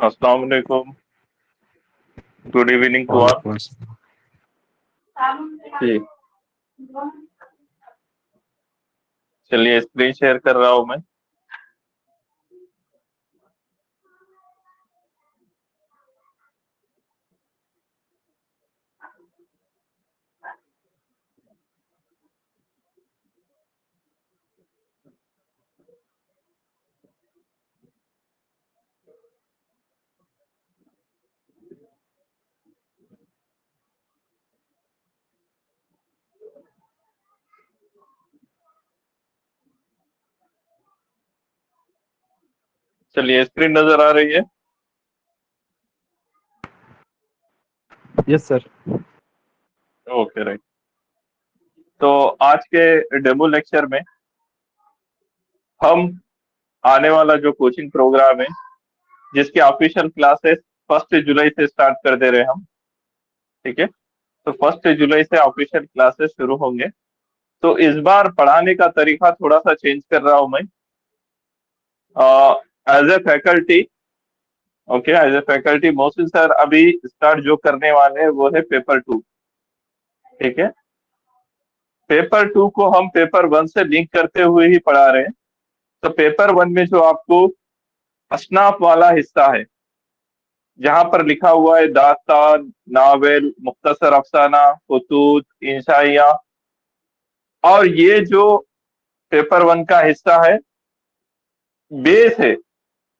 अस्सलाम वालेकुम, good evening to all. वालेकुम अस्सलाम। जी, चलिए स्क्रीन शेयर कर रहा हूँ मैं। चलिए स्क्रीन नजर आ रही है। Yes sir. Okay right. तो आज के डेमो लेक्चर में हम आने वाला जो कोचिंग प्रोग्राम है जिसकी ऑफिशियल क्लासेस 1 जुलाई से स्टार्ट कर दे रहे हैं हम। ठीक है, तो 1 जुलाई से ऑफिशियल क्लासेस शुरू होंगे। तो इस बार पढ़ाने का तरीका थोड़ा सा चेंज कर रहा हूँ मैं। As a faculty, okay, as a faculty Mohsin sir अभी स्टार्ट जो करने वाले हैं वो है पेपर 2। ठीक है, पेपर 2 को हम पेपर 1 से लिंक करते हुए ही पढ़ा रहे हैं। तो पेपर 1 में जो आपको असनाफ वाला हिस्सा है जहां पर लिखा हुआ है दास्तान, नावल, मुख्तसर अफसाना, खुतूत, इंशाइया, और ये जो पेपर 1 का हिस्सा है बेस है,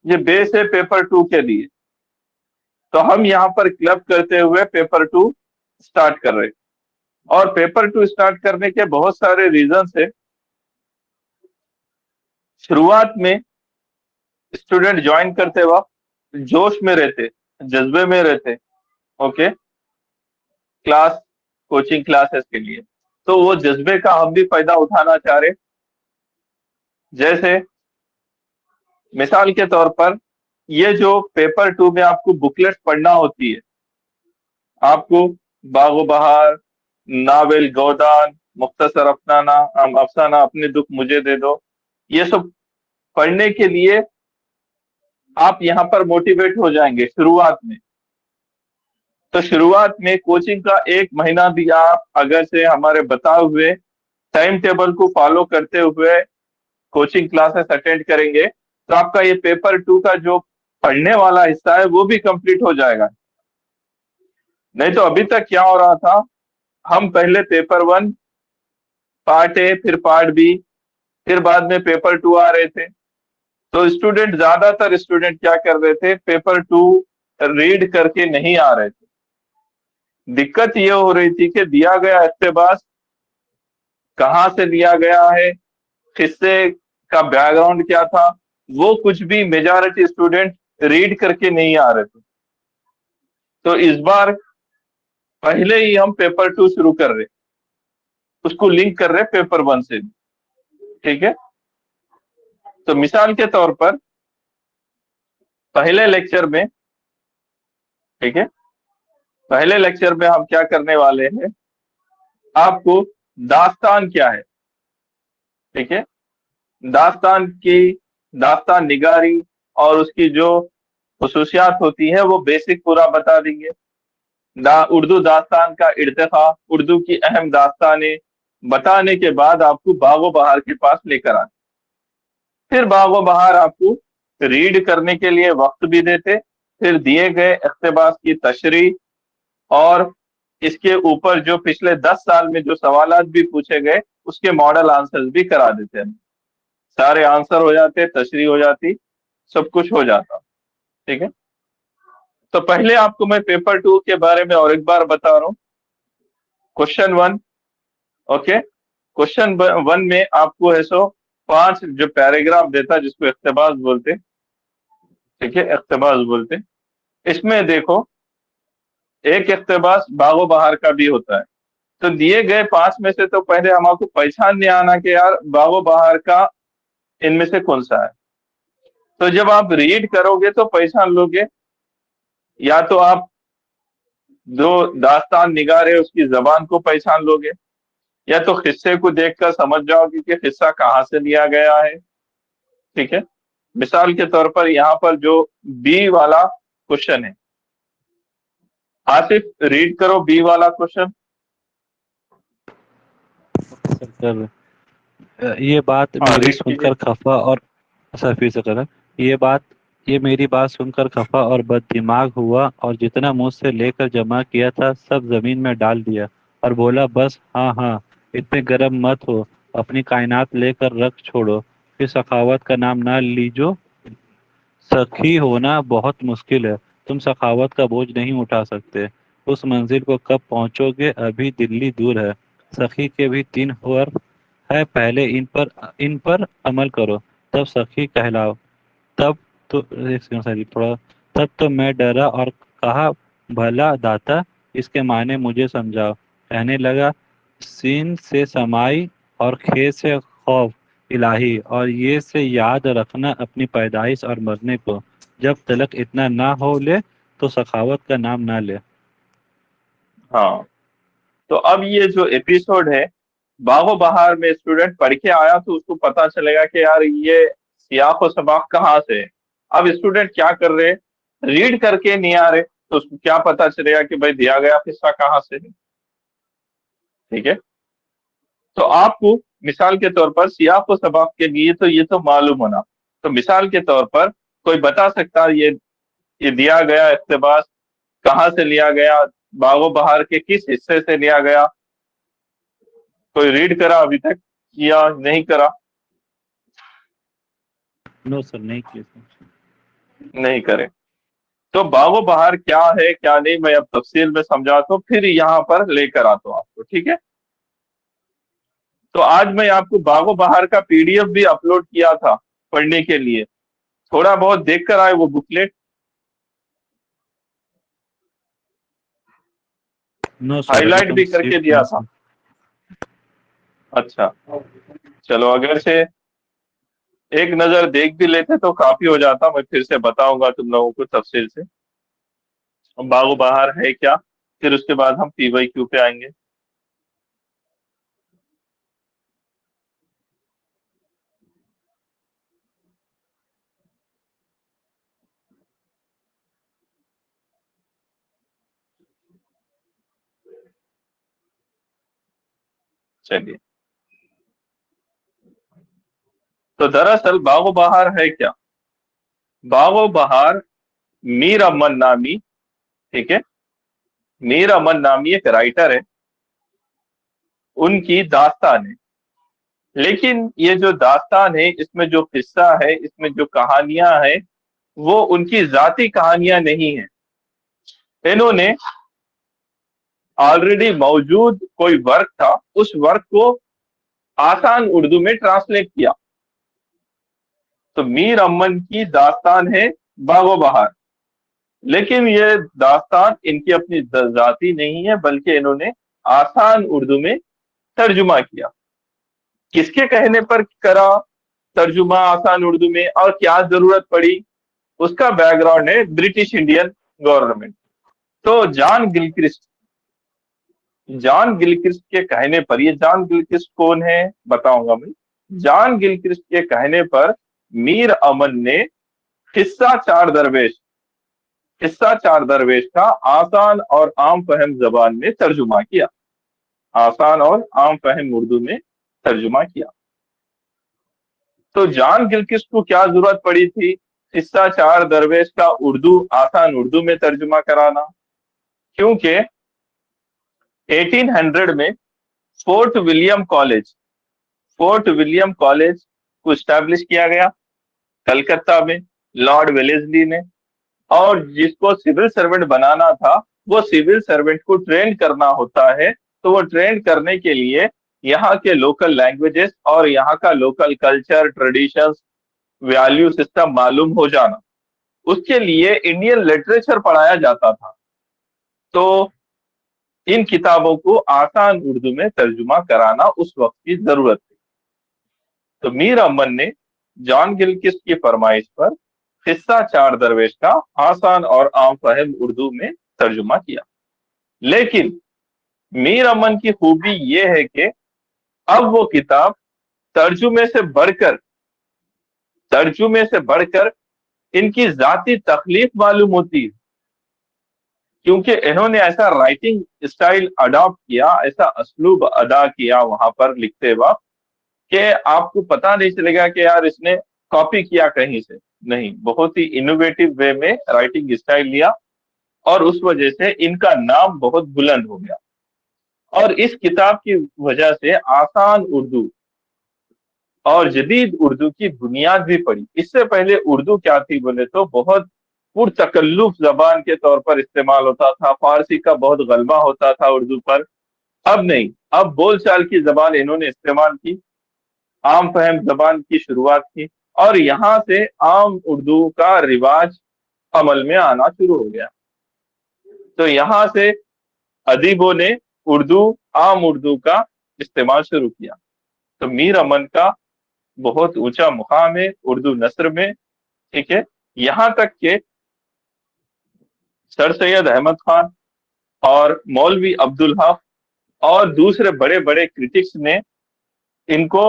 ये बेस है पेपर 2 के लिए। तो हम यहाँ पर क्लब करते हुए पेपर 2 स्टार्ट कर रहे हैं। और पेपर 2 स्टार्ट करने के बहुत सारे रीजंस है। शुरुआत में स्टूडेंट ज्वाइन करते वक्त जोश में रहते, जज्बे में रहते, ओके, क्लास कोचिंग क्लासेस के लिए। तो वो जज्बे का हम भी फायदा उठाना चाह रहे। जैसे मिसाल के तौर पर ये जो पेपर 2 में आपको बुकलेट पढ़ना होती है, आपको बागो बहार, नावल गोदान, मुख्तसर अफसाना, अफसाना अपने दुख मुझे दे दो, ये सब पढ़ने के लिए आप यहाँ पर मोटिवेट हो जाएंगे शुरुआत में। तो शुरुआत में कोचिंग का 1 महीना भी आप अगर से हमारे बताए हुए टाइम टेबल को फॉलो करते हुए कोचिंग क्लासेस अटेंड करेंगे तो आपका ये पेपर 2 का जो पढ़ने वाला हिस्सा है वो भी कंप्लीट हो जाएगा। नहीं तो अभी तक क्या हो रहा था, हम पहले पेपर 1 पार्ट ए, फिर पार्ट बी, फिर बाद में पेपर 2 आ रहे थे। तो स्टूडेंट, ज्यादातर स्टूडेंट क्या कर रहे थे, पेपर 2 रीड करके नहीं आ रहे थे। दिक्कत ये हो रही थी कि दिया गया इक्तबास कहाँ से लिया गया है, किस्से का बैकग्राउंड क्या था, वो कुछ भी मेजॉरिटी स्टूडेंट रीड करके नहीं आ रहे थे। तो इस बार पहले ही हम पेपर 2 शुरू कर रहे, उसको लिंक कर रहे पेपर 1 से। ठीक है, तो मिसाल के तौर पर पहले लेक्चर में, ठीक है, पहले लेक्चर में हम क्या करने वाले हैं, आपको दास्तान क्या है, ठीक है, दास्तान की, दास्तान निगारी और उसकी जो खसूसियात होती है वो बेसिक पूरा बता देंगे। उर्दू दास्तान का इर्तिका, उर्दू की अहम दास्तानें बताने के बाद आपको बागो बहार के पास लेकर आते। फिर बागो बहार आपको रीड करने के लिए वक्त भी देते, फिर दिए गए इक़्तिबास की तशरीह और इसके ऊपर जो पिछले 10 साल में जो सवालात भी पूछे गए उसके मॉडल आंसर्स भी करा देते हैं। सारे आंसर हो जाते, तशरीह हो जाती, सब कुछ हो जाता। ठीक है, तो पहले आपको मैं पेपर 2 के बारे में और एक बार बता रहा हूँ। क्वेश्चन 1, ओके, क्वेश्चन 1 में आपको है सो 5 जो पैराग्राफ देता जिसको इक़्तिबास बोलते। ठीक है, इक़्तिबास बोलते। इसमें देखो एक इक़्तिबास बागो बहार का भी होता है। तो दिए गए 5 में से तो पहले हम आपको पहचानने आना कि यार बागो बहार का इनमें से कौन सा है। तो जब आप रीड करोगे तो पहचान लोगे, या तो आप जो दास्तान निगार है उसकी जबान को पहचान लोगे, या तो किस्से को देखकर समझ जाओगे कि किस्सा कहाँ से लिया गया है। ठीक है, मिसाल के तौर पर यहाँ पर जो बी वाला क्वेश्चन है. आसिफ रीड करो बी वाला क्वेश्चन. सर ये बात हाँ मेरी रीड कीजिए. सुनकर खफा और सर फिर से करें. ये बात ये मेरी बात सुनकर खफा और बददिमाग हुआ और जितना मुझसे लेकर जमा किया था सब जमीन में डाल दिया और बोला बस हाँ हाँ इतने गर्म मत हो अपनी कायनात लेकर रख छोड़ो फिर सखावत का नाम ना लीजो सखी होना बहुत मुश्किल है तुम सखावत का बोझ नहीं उठा सकते उस मंजिल को कब पहुंचोगे अभी दिल्ली दूर है सखी के भी 3 वर्ग है पहले इन पर अमल करो तब सखी कहलाओ तब तो एक सेकंड सर थोड़ा तब तो मैं डरा और कहा भला दाता इसके माने मुझे समझाओ कहने लगा सीन से समाई और खे से खौफ इलाही और ये से याद रखना अपनी पैदाइश और मरने को जब तलक इतना ना हो ले तो सखावत का नाम ना ले. हाँ तो अब ये जो एपिसोड है बागो बहार में स्टूडेंट पढ़ के आया तो उसको पता चलेगा कि यार ये सियाक और सबाक कहाँ से है. अब स्टूडेंट क्या कर रहे हैं, रीड करके नहीं आ रहे तो उसको क्या पता चलेगा कि भाई दिया गया हिस्सा कहाँ से है. ठीक है. तो आपको मिसाल के तौर पर सियाक और सबाक के लिए तो ये तो मालूम होना. तो मिसाल के तौर पर कोई बता सकता है ये दिया गया इक्तबास कहाँ से लिया गया, बागो बहार के किस हिस्से से लिया गया. कोई रीड करा अभी तक या नहीं करा? नो सर नहीं किया सर. नहीं करे. तो बागो बहार क्या है क्या नहीं मैं अब तफसील में समझाता हूँ फिर यहाँ पर लेकर आता हूँ आपको. ठीक है. तो आज मैं आपको बागो बहार का पीडीएफ भी अपलोड किया था पढ़ने के लिए. थोड़ा बहुत देख कर आए वो बुकलेट. नो सर अभी हाईलाइट तो हम भी करके शिफ्ट दिया हैं था. सर. अच्छा चलो अगर से एक नजर देख भी लेते तो काफी हो जाता. मैं फिर से बताऊंगा तुम लोगों को तफसील से बागो बहार है क्या. फिर उसके बाद हम पीवाईक्यू पे आएंगे. चलिए. तो दरअसल बागो बहार है क्या. बागो बहार मीर अमन नामी, ठीक है, मीर अमन नामी एक राइटर है, उनकी दास्तान है. लेकिन ये जो दास्तान है इसमें जो किस्सा है इसमें जो कहानियां हैं वो उनकी जाती कहानियां नहीं है. इन्होंने ऑलरेडी मौजूद कोई वर्क था उस वर्क को आसान उर्दू में ट्रांसलेट किया. तो मीर अमन की दास्तान है बागो बहार. लेकिन ये दास्तान इनकी अपनी जाती नहीं है बल्कि इन्होंने आसान उर्दू में तर्जुमा किया. किसके कहने पर करा तर्जुमा आसान उर्दू में और क्या जरूरत पड़ी, उसका बैकग्राउंड है ब्रिटिश इंडियन गवर्नमेंट. तो जॉन गिलक्रिस्ट के कहने पर, ये जॉन गिलक्रिस्ट कौन है बताऊंगा मैं. जॉन गिलक्रिस्ट के कहने पर मीर अमन ने किस्सा चार दरवेश का आसान और आम फहम जबान में तर्जुमा किया. आसान और आम फहम उर्दू में तर्जुमा किया. तो जॉन गिलक्रिस्ट को क्या जरूरत पड़ी थी किस्सा चार दरवेश का उर्दू आसान उर्दू में तर्जुमा कराना. क्योंकि 1800 में फोर्ट विलियम कॉलेज को स्टैब्लिश किया गया कलकत्ता में लॉर्ड वेलेस्ली ने. और जिसको सिविल सर्वेंट बनाना था वो सिविल सर्वेंट को ट्रेन करना होता है. तो वो ट्रेन करने के लिए यहाँ के लोकल लैंग्वेजेस और यहाँ का local culture traditions value system मालूम हो जाना, उसके लिए इंडियन लिटरेचर पढ़ाया जाता था. तो इन किताबों को आसान उर्दू में तर्जुमा कराना उस वक्त की जरूरत थी. तो मीर अमन ने जॉन गिलक्रिस्ट की फरमाइश पर किस्सा चार दरवेश का आसान और आम फहम उर्दू में तर्जुमा किया. लेकिन मीर अमन की खूबी यह है कि अब वो किताब तर्जुमे से बढ़कर इनकी जाती तखलीक मालूम होती है. کیونکہ انہوں نے ایسا رائٹنگ اسٹائل اڈاپٹ کیا، ایسا اسلوب ادا کیا وہاں پر لکھتے وقت کہ آپ کو پتا نہیں چلے گا کہ یار اس نے کاپی کیا کہیں سے، نہیں، بہت ہی انوویٹو وے میں رائٹنگ اسٹائل لیا، اور اس وجہ سے ان کا نام بہت بلند ہو گیا۔ اور اس کتاب کی وجہ سے آسان اردو اور جدید اردو کی بنیاد بھی پڑی۔ اس سے پہلے اردو کیا تھی بولے تو بہت پرتکلف زبان کے طور پر استعمال ہوتا تھا، فارسی کا بہت غلبہ ہوتا تھا اردو پر۔ اب نہیں، اب بول چال کی زبان انہوں نے استعمال کی، عام فہم زبان کی شروعات کی، اور یہاں سے عام اردو کا رواج عمل میں آنا شروع ہو گیا۔ تو یہاں سے ادیبوں نے اردو، عام اردو کا استعمال شروع کیا۔ تو میر امن کا بہت اونچا مقام ہے اردو نثر میں، ٹھیک ہے، یہاں تک کہ سر سید احمد خان اور مولوی عبدالحق اور دوسرے بڑے بڑے کرٹکس نے ان کو،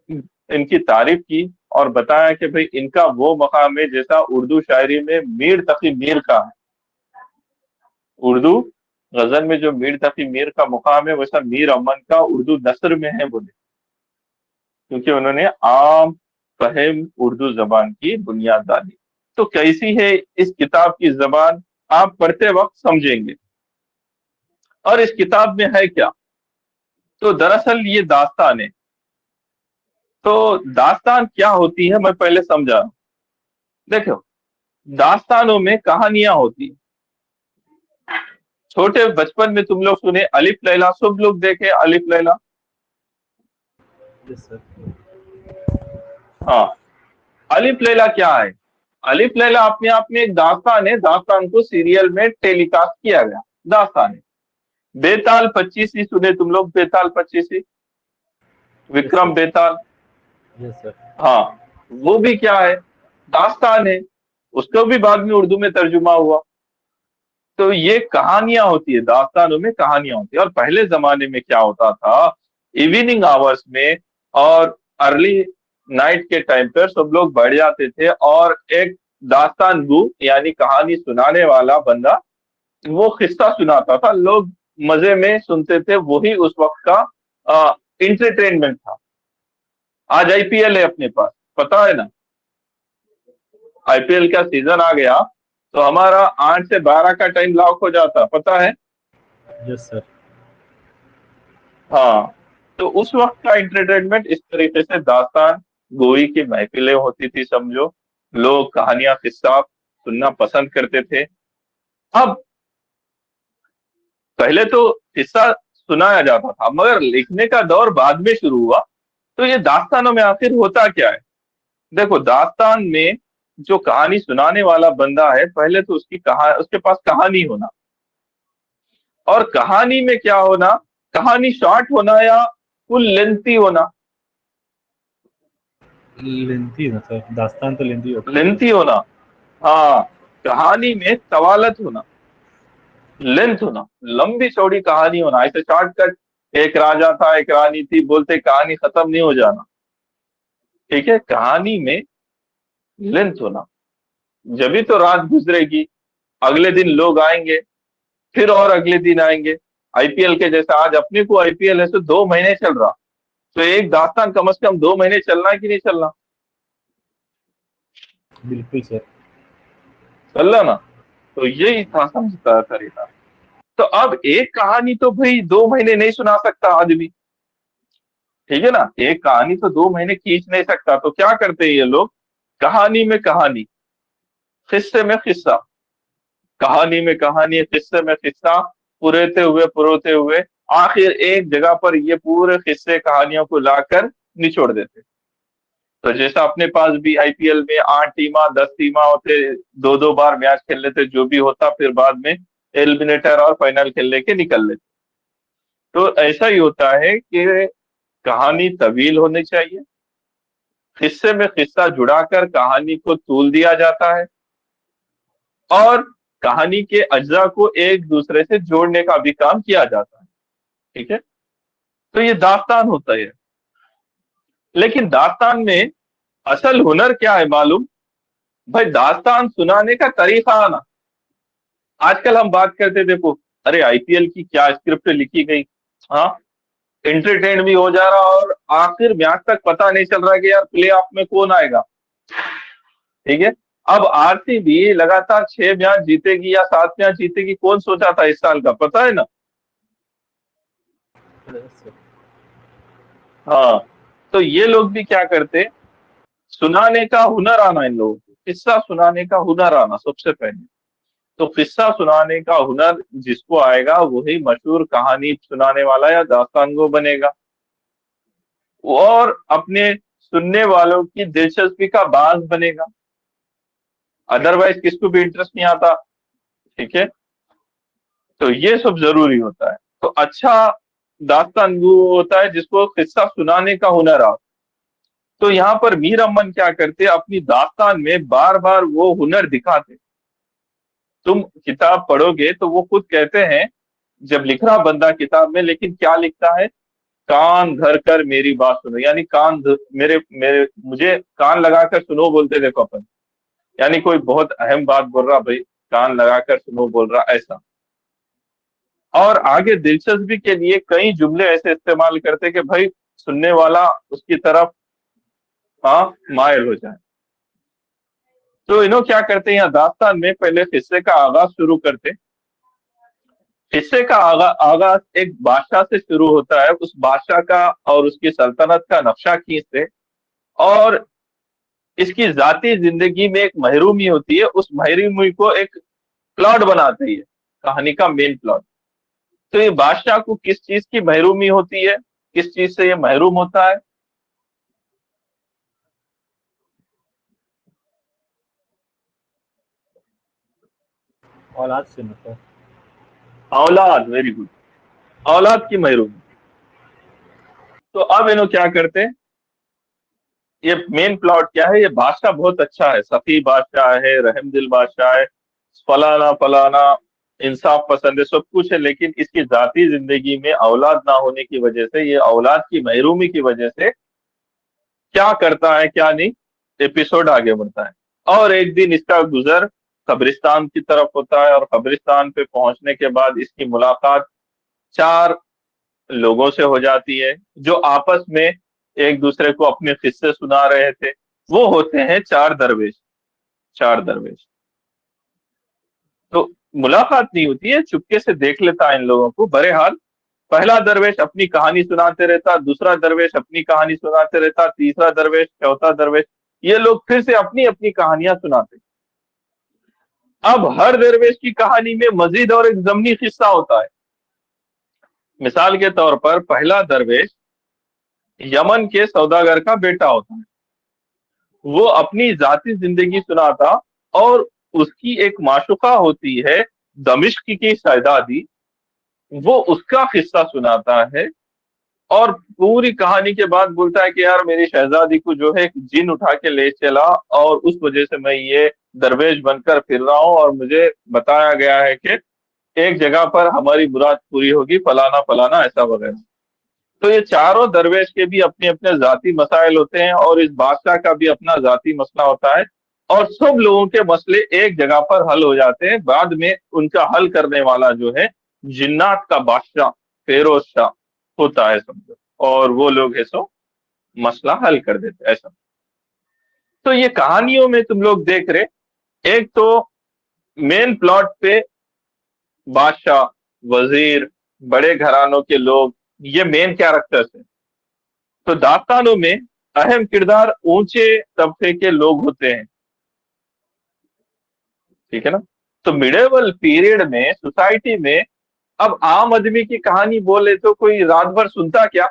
ان کی تعریف کی اور بتایا کہ بھئی ان کا وہ مقام ہے جیسا اردو شاعری میں میر تقی میر کا ہے، اردو غزل میں جو میر تقی میر کا مقام ہے ویسا میر امن کا اردو نثر میں ہے بولے، کیونکہ انہوں نے عام فہم اردو زبان کی بنیاد ڈالی۔ تو کیسی ہے اس کتاب کی زبان، آپ پڑھتے وقت سمجھیں گے۔ اور اس کتاب میں ہے کیا؟ تو دراصل یہ داستان ہے۔ تو داستان کیا ہوتی ہے میں پہلے سمجھا۔ دیکھو، داستانوں میں کہانیاں ہوتی ہیں۔ چھوٹے بچپن میں تم لوگ سنے الف لیلا، سب لوگ دیکھے الف لیلا؟ ہاں، الف لیلا کیا ہے؟ الف لیلا اپنے آپ میں ایک داستان ہے، داستان کو سیریل میں ٹیلی کاسٹ کیا گیا داستان ہے۔ بیتال پچیسی سنے تم لوگ؟ بیتال پچیسی، وکرم بیتال، ہاں، وہ بھی کیا ہے؟ داستان ہے، اس کو بھی بعد میں اردو میں ترجمہ ہوا۔ تو یہ کہانیاں ہوتی ہے، داستانوں میں کہانیاں ہوتی ہے۔ اور پہلے زمانے میں کیا ہوتا تھا، ایوننگ آورس میں اور ارلی نائٹ کے ٹائم پر سب لوگ بیٹھ جاتے تھے، اور ایک داستان گو یعنی کہانی سنانے والا بندہ وہ قصہ سناتا تھا، لوگ مزے میں سنتے تھے، وہی اس وقت کا انٹرٹینمنٹ تھا۔ آج آئی پی ایل ہے اپنے پاس، پتا ہے نا، آئی پی ایل کا سیزن آ گیا تو ہمارا 8 سے 12 کا ٹائم لاک ہو جاتا، پتا ہے؟ یس سر۔ ہاں، تو اس وقت کا انٹرٹینمنٹ اس طریقے سے داستان گوئی کی محفلیں ہوتی تھی، سمجھو، لوگ کہانیاں قصہ سننا پسند کرتے تھے۔ اب پہلے تو قصہ سنایا جاتا تھا، مگر لکھنے کا دور بعد میں شروع ہوا۔ تو یہ داستانوں میں آخر ہوتا کیا ہے؟ دیکھو، داستان میں جو کہانی سنانے والا بندہ ہے، پہلے تو اس کے پاس کہانی ہونا، اور کہانی میں کیا ہونا، کہانی شارٹ ہونا یا فل لینتھی ہونا؟ لینتھی نا سر، داستان تو لینتھی ہوتا ہے۔ لینتھی ہونا، ہاں، کہانی میں طوالت ہونا، لینتھ ہونا، لمبی چوڑی کہانی ہونا، ایسے شارٹ کٹ ایک راجا تھا ایک رانی تھی بولتے کہانی ختم نہیں ہو جانا، ٹھیک ہے، کہانی میں لینتھ ہونا، جبھی تو رات گزرے گی، اگلے دن لوگ آئیں گے، پھر اور اگلے دن آئیں گے۔ آئی پی ایل کے جیسا آج اپنے کو آئی پی ایل ہے تو 2 مہینے چل رہا، تو ایک داستان کم از کم 2 مہینے چلنا ہے کہ نہیں چلنا؟ بالکل سر، چل رہا نا؟ تو یہی تھا سمجھتا طریقہ۔ تو اب ایک کہانی تو بھائی 2 مہینے نہیں سنا سکتا آدمی، ٹھیک ہے نا، ایک کہانی تو 2 مہینے کھینچ نہیں سکتا، تو کیا کرتے ہیں یہ لوگ، کہانی میں کہانی، قصے میں قصہ، کہانی میں کہانی، قصے میں قصہ، پروتے ہوئے آخر ایک جگہ پر یہ پورے قصے کہانیوں کو لا کر نچوڑ دیتے۔ تو جیسا اپنے پاس بھی آئی پی ایل میں 8 ٹیماں 10 ٹیماں ہوتے، 2 بار میچ کھیل لیتے، جو بھی ہوتا پھر بعد میں ایلیمنیٹر اور فائنل کھیلنے کے نکل لیتے۔ تو ایسا ہی ہوتا ہے کہ کہانی طویل ہونی چاہیے، قصے میں قصہ جڑا کر کہانی کو طول دیا جاتا ہے، اور کہانی کے اجزاء کو ایک دوسرے سے جوڑنے کا بھی کام کیا جاتا ہے، ٹھیک ہے۔ تو یہ داستان ہوتا ہے۔ لیکن داستان میں اصل ہنر کیا ہے معلوم؟ بھائی، داستان سنانے کا طریقہ آنا، آج کل ہم بات کرتے دیکھو ارے آئی پی ایل کی کیا اسکرپٹ لکھی گئی، ہاں انٹرٹین بھی ہو جا رہا اور آخر میچ تک پتا نہیں چل رہا کہ یار پلے آف میں کون آئے گا، ٹھیک ہے۔ اب آر سی بی لگاتار 6 میچ جیتے گی یا 7 میچ جیتے گی، کون سوچا تھا اس سال کا، پتا ہے نا؟ ہاں، تو یہ لوگ بھی کیا کرتے، سنانے کا ہنر آنا ان لوگوں کو، قصہ سنانے کا ہنر آنا سب سے پہلے۔ تو قصہ سنانے کا ہنر جس کو آئے گا وہی مشہور کہانی سنانے والا یا داستان گو بنے گا، اور اپنے سننے والوں کی دلچسپی کا باعث بنے گا، ادروائز کس کو بھی انٹرسٹ نہیں آتا، ٹھیک ہے۔ تو یہ سب ضروری ہوتا ہے۔ تو اچھا داستان گو ہوتا ہے جس کو قصہ سنانے کا ہنر آ۔ تو یہاں پر میر امن کیا کرتے، اپنی داستان میں بار بار وہ ہنر دکھاتے۔ تم کتاب پڑھو گے تو وہ خود کہتے ہیں جب لکھ رہا بندہ کتاب میں، لیکن کیا لکھتا ہے، کان دھر کر میری بات سنو، یعنی میرے میرے مجھے کان لگا کر سنو بولتے دیکھو اپن، یعنی کوئی بہت اہم بات بول رہا بھائی کان لگا کر سنو بول رہا ایسا۔ اور آگے دلچسپی کے لیے کئی جملے ایسے استعمال کرتے کہ بھائی سننے والا اس کی طرف ہاں مائل ہو جائے۔ تو انہوں کیا کرتے ہیں، داستان میں پہلے قصے کا آغاز شروع کرتے۔ قصے کا آغاز ایک بادشاہ سے شروع ہوتا ہے، اس بادشاہ کا اور اس کی سلطنت کا نقشہ کھینچتے، اور اس کی ذاتی زندگی میں ایک محرومی ہوتی ہے، اس محرومی کو ایک پلاٹ بناتے ہی ہے، کہانی کا مین پلاٹ۔ تو یہ بادشاہ کو کس چیز کی محرومی ہوتی ہے، کس چیز سے یہ محروم ہوتا ہے، اولاد سے مطلب اولاد، ویری گڈ، اولاد کی محرومی۔ تو اب انہوں کیا کرتے، یہ مین پلاٹ کیا ہے، یہ بادشاہ بہت اچھا ہے، سخی بادشاہ ہے، رحم دل بادشاہ ہے، فلانا فلانا، انصاف پسند ہے، سب کچھ ہے، لیکن اس کی ذاتی زندگی میں اولاد نہ ہونے کی وجہ سے، یہ اولاد کی محرومی کی وجہ سے کیا کرتا ہے کیا نہیں، ایپیسوڈ آگے بڑھتا ہے۔ اور ایک دن اس کا گزر قبرستان کی طرف ہوتا ہے، اور قبرستان پہ پہنچنے کے بعد اس کی ملاقات 4 لوگوں سے ہو جاتی ہے جو آپس میں ایک دوسرے کو اپنے قصے سنا رہے تھے، وہ ہوتے ہیں 4 درویش، 4 درویش۔ تو ملاقات نہیں ہوتی ہے، چپکے سے دیکھ لیتا ہے ان لوگوں کو۔ بہرحال پہلا درویش اپنی کہانی سناتے رہتا، دوسرا درویش اپنی کہانی سناتے رہتا، تیسرا درویش، چوتھا درویش، یہ لوگ پھر سے اپنی اپنی کہانیاں سناتے۔ اب ہر درویش کی کہانی میں مزید اور ایک ضمنی قصہ ہوتا ہے۔ مثال کے طور پر پہلا درویش یمن کے سوداگر کا بیٹا ہوتا ہے، وہ اپنی ذاتی زندگی سناتا، اور اس کی ایک معشوقہ ہوتی ہے دمشق کی شہزادی، وہ اس کا قصہ سناتا ہے، اور پوری کہانی کے بعد بولتا ہے کہ یار میری شہزادی کو جو ہے ایک جن اٹھا کے لے چلا، اور اس وجہ سے میں یہ درویش بن کر پھر رہا ہوں، اور مجھے بتایا گیا ہے کہ ایک جگہ پر ہماری مراد پوری ہوگی، فلانا فلانا ایسا وغیرہ۔ تو یہ چاروں درویش کے بھی اپنے اپنے ذاتی مسائل ہوتے ہیں، اور اس بادشاہ کا بھی اپنا ذاتی مسئلہ ہوتا ہے، اور سب لوگوں کے مسئلے ایک جگہ پر حل ہو جاتے ہیں۔ بعد میں ان کا حل کرنے والا جو ہے جنات کا بادشاہ فیروز شاہ ہوتا ہے سمجھو، اور وہ لوگ ہے سو مسئلہ حل کر دیتے ایسا۔ تو یہ کہانیوں میں تم لوگ دیکھ رہے، ایک تو مین پلاٹ پہ بادشاہ، وزیر، بڑے گھرانوں کے لوگ، یہ مین کیریکٹرز ہیں۔ تو داستانوں میں اہم کردار اونچے طبقے کے لوگ ہوتے ہیں، ٹھیک ہے نا۔ تو میڈیول پیریڈ میں سوسائٹی میں اب عام آدمی کی کہانی بولے تو کوئی رات بھر سنتا کیا؟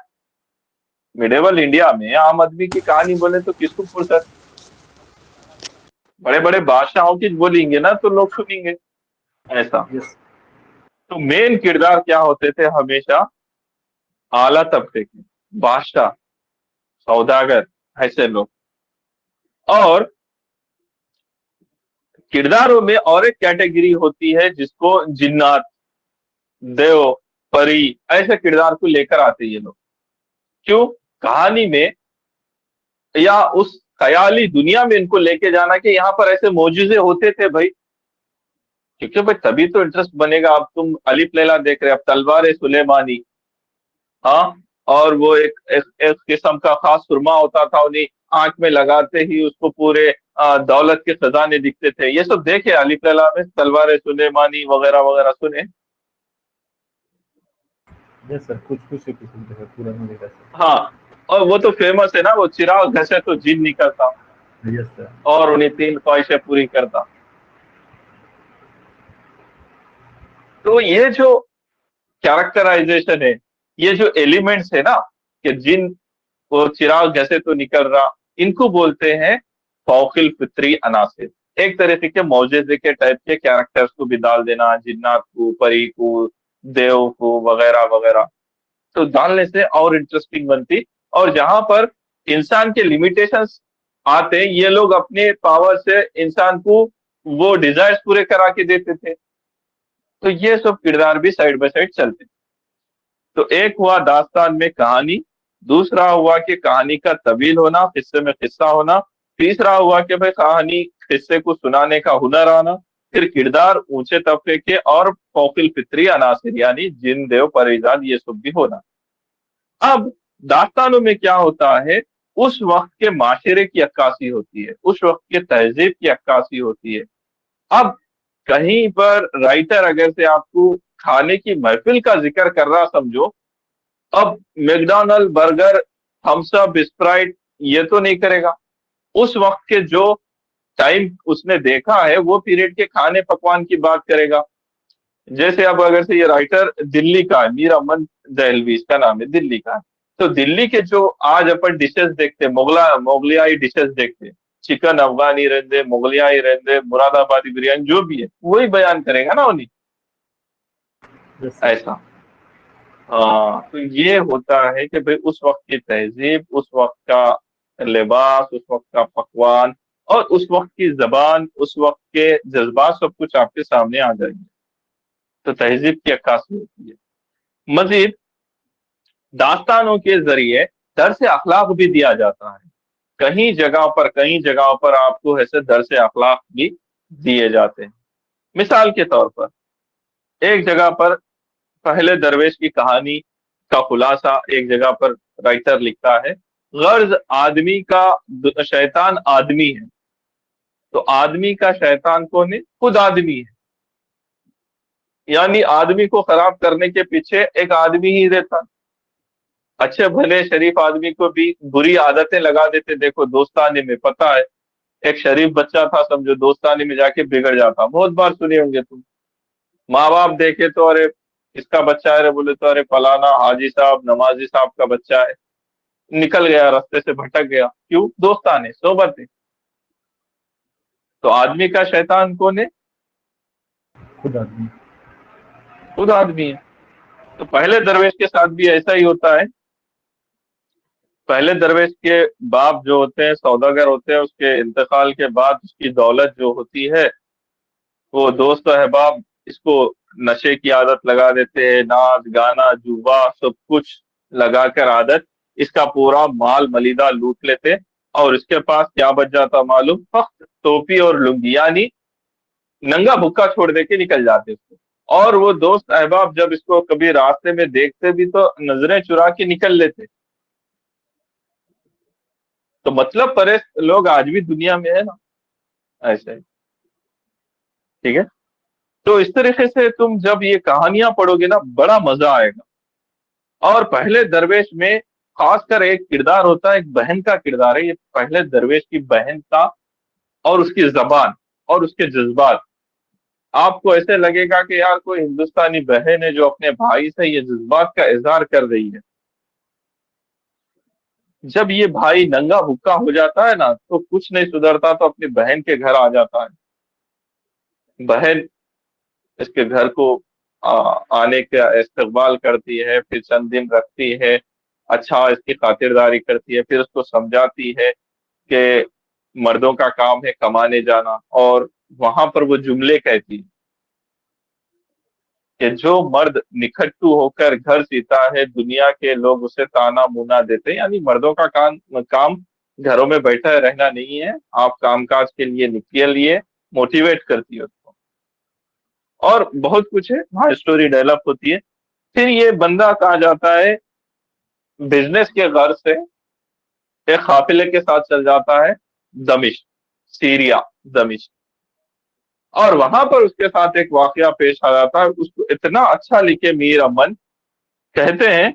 میڈیول انڈیا میں عام آدمی کی کہانی بولے تو کس کو فرصت؟ بڑے بڑے بادشاہوں کی بولیں گے نا تو لوگ سنیں گے ایسا۔ تو مین کردار کیا ہوتے تھے ہمیشہ، اعلیٰ طبقے کے، بادشاہ، سوداگر، ایسے لوگ۔ اور کرداروں میں اور ایک کیٹیگری ہوتی ہے جس کو جنات، دیو، پری، ایسے کردار کو لے کر آتے یہ لوگ۔ کیوں؟ کہانی میں یا اس خیالی دنیا میں ان کو لے کے جانا کہ یہاں پر ایسے معجزے ہوتے تھے بھائی، क्योंकि भाई तभी तो इंटरेस्ट बनेगा। अब तुम अलिफ लैला देख रहे, अब तलवार सुलेमानी, हाँ, और वो एक किस्म का खास सुरमा होता था, उन्हें आंख में लगाते ही उसको पूरे दौलत के खजाने दिखते थे। ये सब देखे अलिफ लैला में, तलवार सुलेमानी वगैरह वगैरह सुने? यस सर, कुछ कुछ एपिसोड देखा, पूरा नहीं देखा हाँ, और वो तो फेमस है ना, वो चिराग घसे तो जिन निकलता, सर। Yes sir. और उन्हें तीन ख्वाहिशें पूरी करता। तो ये जो कैरेक्टराइजेशन है, ये जो एलिमेंट्स है ना, कि जिन, वो चिराग जैसे तो निकल रहा, इनको बोलते हैं फौकिल फित्री अनासिर। एक तरीके के मौजेजे के टाइप के कैरेक्टर्स को भी डाल देना, जिन्नात को, परी को, देव को, वगैरह वगैरह, तो डालने से और इंटरेस्टिंग बनती। और जहां पर इंसान के लिमिटेशंस आते, ये लोग अपने पावर से इंसान को वो डिजायर्स पूरे करा के देते थे। तो ये सब किरदार भी साइड बाय साइड चलते। तो एक हुआ दास्तान में कहानी, दूसरा हुआ कि कहानी का तवील होना, किस्से में किस्सा होना, तीसरा हुआ कि भाई कहानी किस्से को सुनाने का हुनर आना, फिर किरदार ऊंचे तबके के और फौकिल फित्री अनासिर यानी जिन देव परिजात ये सब भी होना। अब दास्तानों में क्या होता है, उस वक्त के माशरे की अक्कासी होती है, उस वक्त के तहजीब की अक्कासी होती है। अब कहीं पर राइटर अगर से आपको खाने की महफिल का जिक्र कर रहा समझो, अब McDonald, burger, Thums Up, Sprite ये तो नहीं करेगा। उस वक्त के जो टाइम उसने देखा है, वो पीरियड के खाने पकवान की बात करेगा। जैसे अब अगर से ये राइटर दिल्ली का है, मीर अहमद दहलवी इसका नाम है, दिल्ली का है। तो दिल्ली के जो आज अपन डिशेस देखते, मोगलियाई डिशेस देखते, चिकन अफगानी रहते, मोगलियाई रहते, मुरादाबादी बिरयानी जो भी है, वही बयान करेगा ना उन्हीं। Yes sir. ऐसा। हाँ, तो ये होता है कि भाई उस वक्त की तहजीब, उस वक्त का लिबास, उस वक्त का पकवान, और उस वक्त की जबान, उस वक्त के जज्बात, सब कुछ आपके सामने आ जाएंगे। तो तहजीब की अक्कासी होती है। मजीद दास्तानों के जरिए दर्स अखलाक भी दिया जाता है। कई जगहों पर आपको ऐसे दर्स अखलाक भी दिए जाते हैं। मिसाल के तौर पर एक जगह पर पहले दरवेश की कहानी का खुलासा एक जगह पर राइटर लिखता है, गर्ज आदमी का शैतान आदमी है। तो आदमी का शैतान कौन है? खुद आदमी है। यानी आदमी को खराब करने के पीछे एक आदमी ही रहता। अच्छे भले शरीफ आदमी को भी बुरी आदतें लगा देते। देखो दोस्ताने में, पता है, एक शरीफ बच्चा था समझो, दोस्ताने में जाके बिगड़ जाता। बहुत बार सुने होंगे तुम। माँ बाप देखे तो अरे इसका बच्चा है रे, बोले तो अरे फलाना हाजी साहब, नमाजी साहब का बच्चा है, निकल गया, रास्ते से भटक गया। क्यों? दोस्ताने, सोबत है। तो आदमी का शैतान कौन है? खुद आदमी। खुद आदमी है। तो पहले दरवेश के साथ भी ऐसा ही होता है। पहले दरवेश के बाप जो होते हैं, सौदागर होते हैं, उसके इंतकाल के बाद उसकी दौलत जो होती है, वो दोस्त अहबाब इसको नशे की आदत लगा देते हैं, नाच गाना जुआ सब कुछ लगाकर आदत, इसका पूरा माल मलिदा लूट लेते। और इसके पास क्या बच जाता मालूम? फक्त टोपी और लुंगी, यानी नंगा भुक्का छोड़ दे के निकल जाते इसको। और वो दोस्त अहबाब जब इसको कभी रास्ते में देखते भी तो नजरें चुरा के निकल लेते। तो मतलब परस्त लोग आज भी दुनिया में है ना, ऐसे ही। ठीक है। तो इस तरीके से तुम जब ये कहानियां पढ़ोगे ना, बड़ा मजा आएगा। और पहले दरवेश में खासकर एक किरदार होता है, एक बहन का किरदार है। ये पहले दरवेश की बहन का, और उसकी जबान और उसके जज्बात, आपको ऐसे लगेगा कि यार कोई हिंदुस्तानी बहन है जो अपने भाई से ये जज्बात का इजहार कर रही है। जब ये भाई नंगा भुक्का हो जाता है ना, तो कुछ नहीं सुधरता, तो अपनी बहन के घर आ जाता है। बहन इसके घर को आ, आने का इस्तकबाल करती है, फिर चंद दिन रखती है, अच्छा इसकी खातिरदारी करती है, फिर उसको समझाती है कि मर्दों का काम है कमाने जाना। और वहां पर वो जुमले कहती है कि जो मर्द निखट्टू होकर घर सीता है, दुनिया के लोग उसे ताना मुना देते हैं। यानी मर्दों का काम घरों में बैठा रहना नहीं है, आप कामकाज के लिए निकलिए, मोटिवेट करती है उसको। اور بہت کچھ ہے وہاں، اسٹوری ڈیولپ ہوتی ہے. پھر یہ بندہ کہا جاتا ہے بزنس کے غرض سے ایک قافلے کے ساتھ چل جاتا ہے دمشق، سیریا، دمشق. اور وہاں پر اس کے ساتھ ایک واقعہ پیش آ جاتا ہے. اس کو اتنا اچھا لکھے میر امن، کہتے ہیں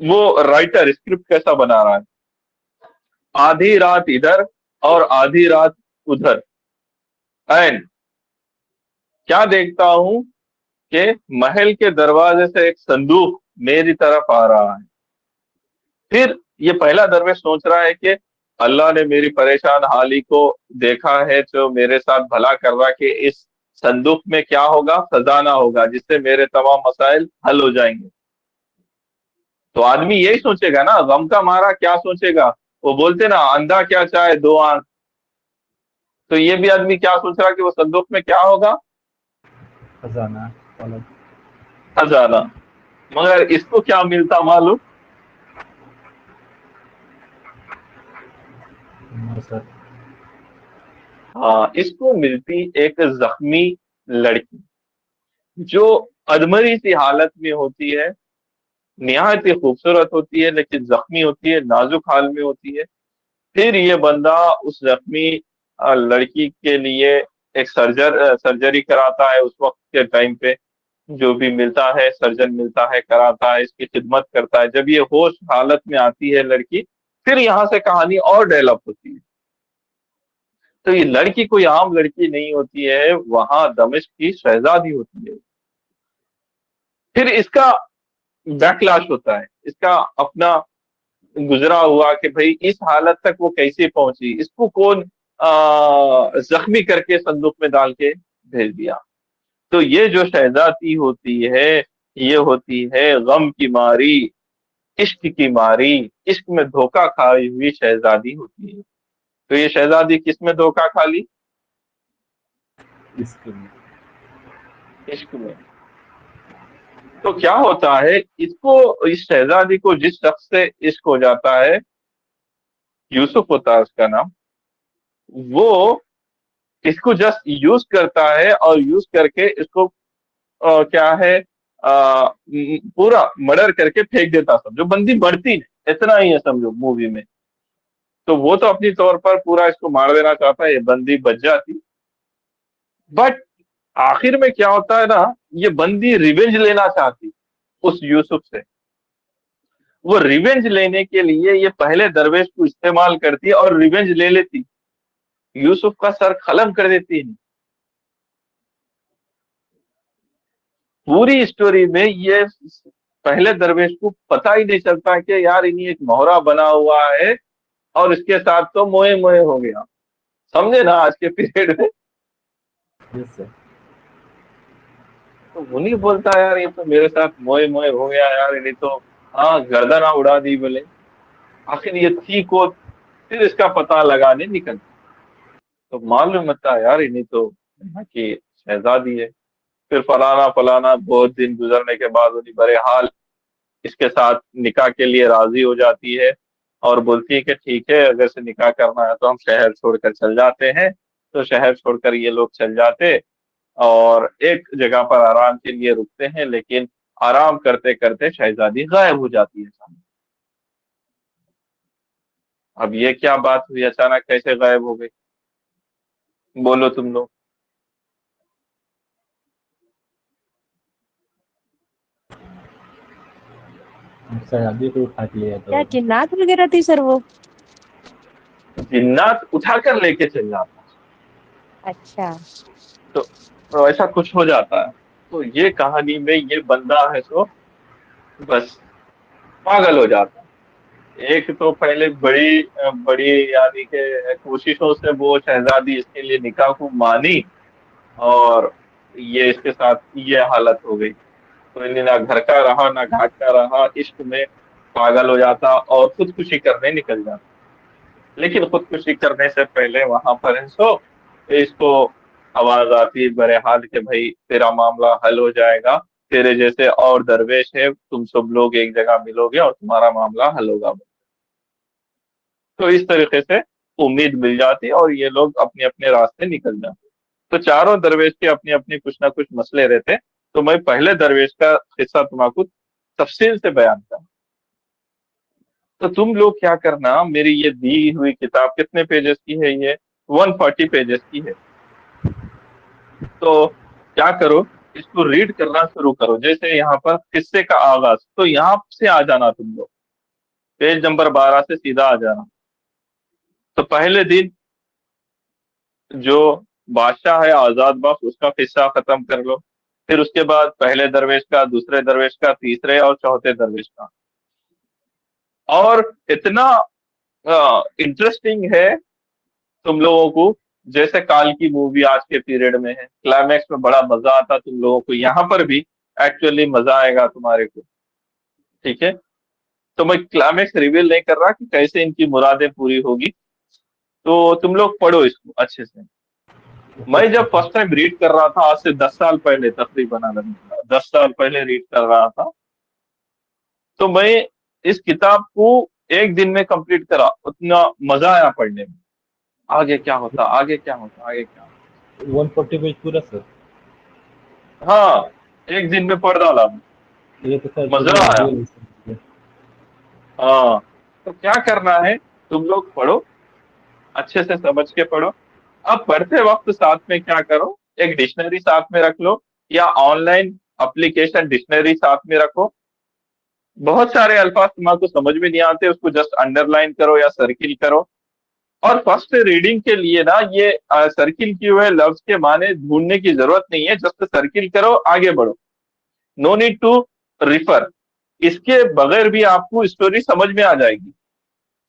وہ رائٹر اسکرپٹ کیسا بنا رہا ہے، آدھی رات ادھر اور آدھی رات ادھر، اینڈ کیا دیکھتا ہوں کہ محل کے دروازے سے ایک صندوق میری طرف آ رہا ہے. پھر یہ پہلا درویش سوچ رہا ہے کہ اللہ نے میری پریشان حالی کو دیکھا ہے تو میرے ساتھ بھلا کر رہا کہ اس صندوق میں کیا ہوگا، خزانہ ہوگا جس سے میرے تمام مسائل حل ہو جائیں گے. تو آدمی یہی سوچے گا نا، غم کا مارا کیا سوچے گا. وہ بولتے نا اندھا کیا چاہے دو آنکھ، تو یہ بھی آدمی کیا سوچ رہا کہ وہ صندوق میں کیا ہوگا، خزانہ والا خزانہ. مگر اس کو کیا ملتا معلوم، سر. ہاں اس کو ملتی ایک زخمی لڑکی جو ادمری سی حالت میں ہوتی ہے، نہایت ہی خوبصورت ہوتی ہے لیکن زخمی ہوتی ہے، نازک حال میں ہوتی ہے. پھر یہ بندہ اس زخمی لڑکی کے لیے ایک سرجری کراتا ہے. اس وقت کے ٹائم پہ جو بھی ملتا ہے سرجن ملتا ہے، کراتا ہے، اس کی خدمت کرتا ہے. جب یہ ہوش حالت میں آتی ہے لڑکی، پھر یہاں سے کہانی اور ڈیولپ ہوتی ہے. تو یہ لڑکی کوئی عام لڑکی نہیں ہوتی ہے، وہاں دمشق کی شہزادی ہوتی ہے. پھر اس کا بیکلاش ہوتا ہے، اس کا اپنا گزرا ہوا کہ بھئی اس حالت تک وہ کیسے پہنچی، اس کو کون زخمی کر کے صندوق میں ڈال کے بھیج دیا. تو یہ جو شہزادی ہوتی ہے یہ ہوتی ہے غم کی ماری، عشق کی ماری، عشق میں دھوکہ کھائی ہوئی شہزادی ہوتی ہے. تو یہ شہزادی کس میں دھوکہ کھا لی، اس کے لیے عشق میں. تو کیا ہوتا ہے، اس شہزادی کو جس شخص سے عشق ہو جاتا ہے، یوسف ہوتا ہے اس کا نام، وہ اس کو جسٹ یوز کرتا ہے اور یوز کر کے اس کو کیا ہے پورا مرڈر کر کے پھینک دیتا. سمجھو بندی بڑھتی نہیں، اتنا ہی ہے سمجھو مووی میں. تو وہ تو اپنی طور پر پورا اس کو مار دینا چاہتا ہے، یہ بندی بچ جاتی. بٹ آخر میں کیا ہوتا ہے نا، یہ بندی ریونج لینا چاہتی اس یوسف سے. وہ ریونج لینے کے لیے یہ پہلے درویش کو استعمال کرتی اور ریونج لے لیتی، یوسف کا سر قلم کر دیتی ہے. پوری اسٹوری میں یہ پہلے درویش کو پتہ ہی نہیں چلتا کہ یار انہیں ایک مہرا بنا ہوا ہے اور اس کے ساتھ تو موئے موئے ہو گیا. سمجھے نا آج کے پیریڈ میں. یس سر. تو وہ نہیں بولتا یار یہ تو میرے ساتھ موئے موئے ہو گیا یار، انہیں تو ہاں گردنا اڑا دی بولے. آخر یہ تھی کو پھر اس کا پتہ لگانے نکلتا تو معلوم ہوتا یار انہیں تو یہاں کی شہزادی ہے. پھر فلانا فلانا بہت دن گزرنے کے بعد انہیں برے حال اس کے ساتھ نکاح کے لیے راضی ہو جاتی ہے اور بولتی ہے کہ ٹھیک ہے اگر سے نکاح کرنا ہے تو ہم شہر چھوڑ کر چل جاتے ہیں. تو شہر چھوڑ کر یہ لوگ چل جاتے اور ایک جگہ پر آرام کے لیے رکتے ہیں، لیکن آرام کرتے کرتے شہزادی غائب ہو جاتی ہے. اب یہ کیا بات ہوئی، اچانک کیسے غائب ہو گئی، بولو تم لوگ. شہزادی کو اٹھا کے لیا کیا تو جنات وغیرہ تھی سر وہ؟ جنات اٹھا کر لے کے چل جاتا اچھا. تو ایسا کچھ ہو جاتا ہے. تو یہ کہانی میں یہ بندہ ہے تو بس پاگل ہو جاتا ہے. ایک تو پہلے بڑی بڑی یعنی کہ کوششوں سے وہ شہزادی اس کے لیے نکاح کو مانی اور یہ اس کے ساتھ یہ حالت ہو گئی. تو انہیں نہ گھر کا رہا نہ گھاٹ کا رہا، عشق میں پاگل ہو جاتا اور خودکشی کرنے نکل جاتا. لیکن خودکشی کرنے سے پہلے وہاں پر اس کو آواز آتی برے حال کہ بھائی تیرا معاملہ حل ہو جائے گا، تیرے جیسے اور درویش ہے، تم سب لوگ ایک جگہ ملو گے اور تمہارا معاملہ حل ہوگا. تو اس طریقے سے امید مل جاتی اور یہ لوگ اپنے اپنے راستے نکل جاتے. तो चारों दरवेश के अपनी अपनी कुछ ना कुछ मसले रहते, तो मैं पहले दरवेश का किस्सा तुमको तफसील से बयान करूं। तो तुम लोग क्या करना, मेरी ये दी हुई किताब कितने पेजेस की है, ये 140 पेजेस की है। तो क्या करो, इसको रीड करना शुरू करो। जैसे यहाँ पर किस्से का आगाज, तो यहाँ से आ जाना तुम लोग, पेज नंबर 12 से सीधा आ जाना। तो पहले दिन जो बादशाह है आजाद बख्श, उसका किस्सा खत्म कर लो। फिर उसके बाद पहले दरवेश का, दूसरे दरवेश का, तीसरे और चौथे दरवेश का। और इतना इंटरेस्टिंग है तुम लोगों को, जैसे काल की मूवी आज के पीरियड में है, क्लाइमैक्स में बड़ा मजा आता तुम लोगों को, यहाँ पर भी एक्चुअली मजा आएगा तुम्हारे को। ठीक है, तो मैं क्लाइमैक्स रिवील नहीं कर रहा कि कैसे इनकी मुरादें पूरी होगी, तो तुम लोग पढ़ो इसको अच्छे से। मैं जब फर्स्ट टाइम रीड कर रहा था, आज से 10 साल पहले तकरीबन, 10 साल पहले रीड कर रहा था, तो मैं इस किताब को एक दिन में कंप्लीट करा, उतना मजा आया पढ़ने में। आगे क्या होता, आगे क्या होता, आगे क्या होता। 140 पेज पूरा सर? हाँ, एक दिन में पढ़ डाला मैं, ये तो सर मजा आया। हाँ, तो क्या करना है, तुम लोग पढ़ो, अच्छे से समझ के पढ़ो। अब पढ़ते वक्त साथ में क्या करो, एक डिक्शनरी साथ में रख लो, या ऑनलाइन एप्लीकेशन डिक्शनरी साथ में रखो। बहुत सारे अल्फाज तुम्हारे समझ में नहीं आते, उसको जस्ट अंडरलाइन करो या सर्किल करो। और फर्स्ट रीडिंग के लिए ना, ये सर्किल किए हुए लफ्ज के माने ढूंढने की जरूरत नहीं है, जस्ट सर्किल करो, आगे बढ़ो, नो नीड टू रिफर। इसके बगैर भी आपको स्टोरी समझ में आ जाएगी।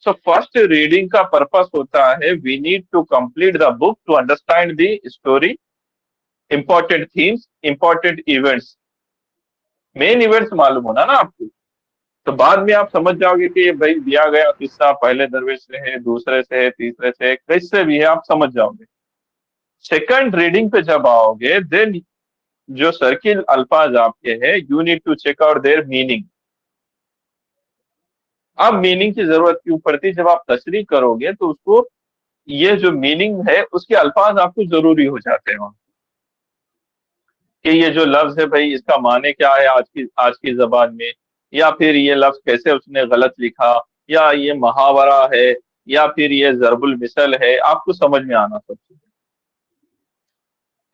सो फर्स्ट रीडिंग का पर्पस होता है, we need to complete the book to understand the story, important themes, important events, main events मालूम होना ना आपको। तो बाद में आप समझ जाओगे कि ये भाई दिया गया किस्सा पहले दरवेश से है, दूसरे से है, तीसरे से है, किससे भी है, आप समझ जाओगे। सेकंड रीडिंग पे जब आओगे, देन जो सर्किल अल्फाज आपके हैं, you need to check out their meaning. अब मीनिंग की जरूरत क्यों पड़ती, जब आप तशरीह करोगे तो उसको, ये जो मीनिंग है उसके अल्फाज आपको जरूरी हो जाते हैं कि ये जो लफ्ज है भाई, इसका माने क्या है आज की जबान में, या फिर ये लफ्ज कैसे उसने गलत लिखा, या ये मुहावरा है, या फिर ये जरबुल मिसल है, आपको समझ में आना सब चीजें।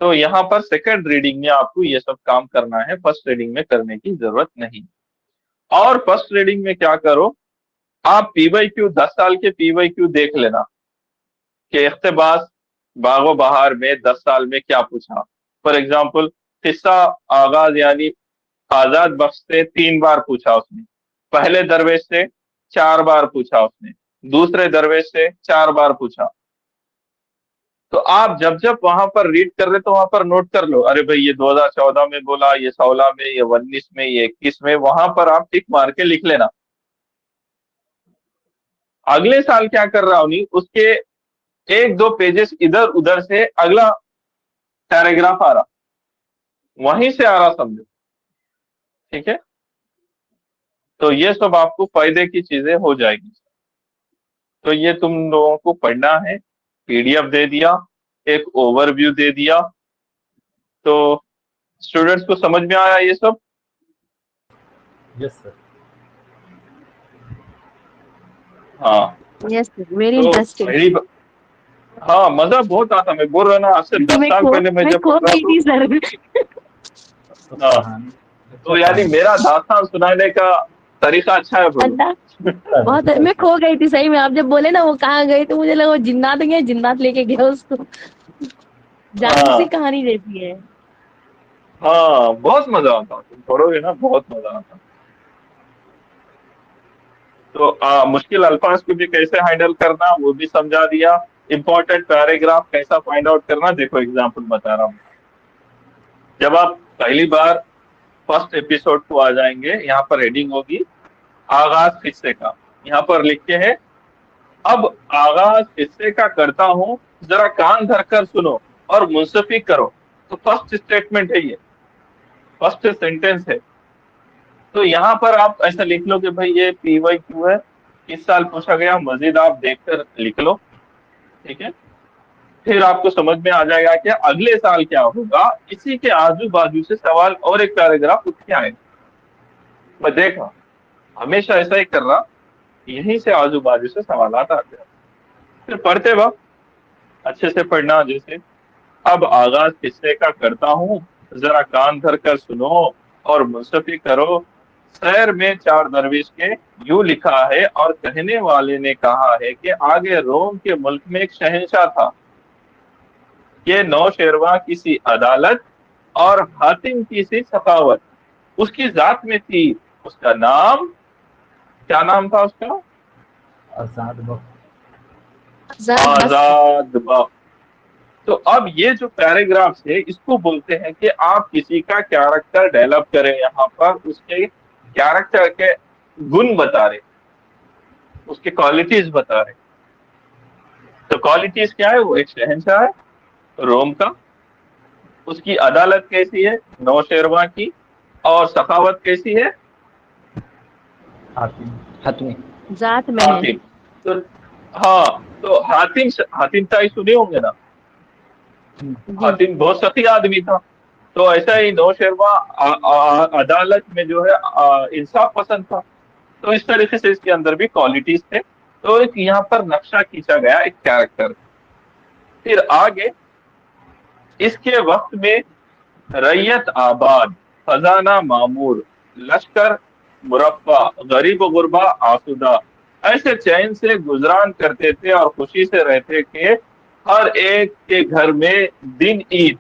तो यहाँ पर सेकंड रीडिंग में आपको ये सब काम करना है, फर्स्ट रीडिंग में करने की जरूरत नहीं। और फर्स्ट रीडिंग में क्या करो, आप पीवाईक्यू 10 साल के पीवाईक्यू देख लेना कि इख्तिबास बागो बहार में 10 साल में क्या पूछा। फॉर एग्जाम्पल, किस्सा आगाज यानी आजाद बख्श से 3 बार पूछा उसने, पहले दरवेश से 4 बार पूछा उसने, दूसरे दरवेश से 4 बार पूछा। तो आप जब जब वहां पर रीड कर रहे तो वहां पर नोट कर लो, अरे भाई ये 2014 में बोला, ये 16 में, ये 19 में, ये 21 में, वहां पर आप टिक मार के लिख लेना। अगले साल क्या कर रहा हूं, नहीं उसके 1-2 पेजेस इधर उधर से अगला पैराग्राफ आ रहा, वहीं से आ रहा, समझो। ठीक है, तो ये सब आपको फायदे की चीजें हो जाएगी। तो ये तुम लोगों को पढ़ना है, पीडीएफ दे दिया, एक ओवरव्यू दे दिया। तो स्टूडेंट्स को समझ में आया ये सब? Yes sir. हाँ, यस वेरी तो इंटरेस्टिंग। हाँ, मजा बहुत आता। मैं बोल रहा ना, आज से 10 साल पहले मैं जब खो पढ़ रहा गई थी सर। हाँ, तो यानी मेरा दास्तान सुनाने का तरीका अच्छा है बोलो। अल्लाह, बहुत मैं खो गई थी सही में। आप जब बोले ना वो कहाँ गई, तो मुझे लगा वो जिन्नात गए, जिन्नात लेके गया उसको। जान सी कहानी रहती है। हाँ, बहुत मजा आता, तुम पढ़ोगे ना, बहुत मजा आता। तो मुश्किल अल्फाज को भी कैसे हैंडल करना वो भी समझा दिया। इंपॉर्टेंट पैराग्राफ कैसा फाइंड आउट करना, देखो एग्जांपल बता रहा हूँ। जब आप पहली बार फर्स्ट एपिसोड को आ जाएंगे, यहाँ पर हेडिंग होगी आगाज किस्से का, यहाँ पर लिखते हैं, अब आगाज किस्से का करता हूँ, जरा कान धरकर सुनो और मुंसफी करो। तो फर्स्ट स्टेटमेंट है ये, फर्स्ट सेंटेंस है। तो यहाँ पर आप ऐसा लिख लो कि भाई ये पीवाईक्यू है, किस साल पूछा गया, मजीद आप देखकर लिख लो। ठीक है, फिर आपको समझ में आ जाएगा कि अगले साल क्या होगा। इसी के आजू बाजू से सवाल और एक पैराग्राफ उठ के आएगा। मैं देखा हमेशा ऐसा ही कर रहा, यहीं से आजू बाजू से सवाल आते हैं। फिर पढ़ते वक्त अच्छे से पढ़ना। जैसे अब आगाज किस्से का करता हूँ, जरा कान धर कर सुनो और मुंसफी करो। शहर में 4 दरवेश के यूं लिखा है, और कहने वाले ने कहा है कि आगे रोम के मुल्क में एक शहंशाह था। ये नौशेरवा की सी अदालत और हातिम की सी सखावत उसकी जात में थी। उसका नाम, क्या नाम था उसका? आजाद वक्त। आजाद बख्श। तो अब ये जो पैराग्राफ है इसको बोलते हैं कि आप किसी का कैरेक्टर डेवलप करें। यहाँ पर उसके कैरेक्टर के गुण बता रहे, उसके क्वालिटीज बता रहे। तो क्वालिटीज क्या है? वो एक शहंशाह है रोम का, उसकी अदालत कैसी है? नौशेरवा की। और सखावत कैसी है? हातिम। जात में है। हातिम। तो हाँ, तो हातिम ताई सुने होंगे ना। हातिम बहुत सखी आदमी था। तो ऐसा ही नौशेरवा अदालत में जो है इंसाफ पसंद था। तो इस तरीके से इसके अंदर भी क्वालिटीज थे। तो एक यहाँ पर नक्शा खींचा गया एक कैरेक्टर। फिर आगे इसके वक्त में रैयत आबाद, खजाना मामूर, लश्कर मुरफ़्फ़ा, गरीब गुरबा आसुदा, ऐसे चैन से गुजरान करते थे और खुशी से रहते कि हर एक के घर में दिन ईद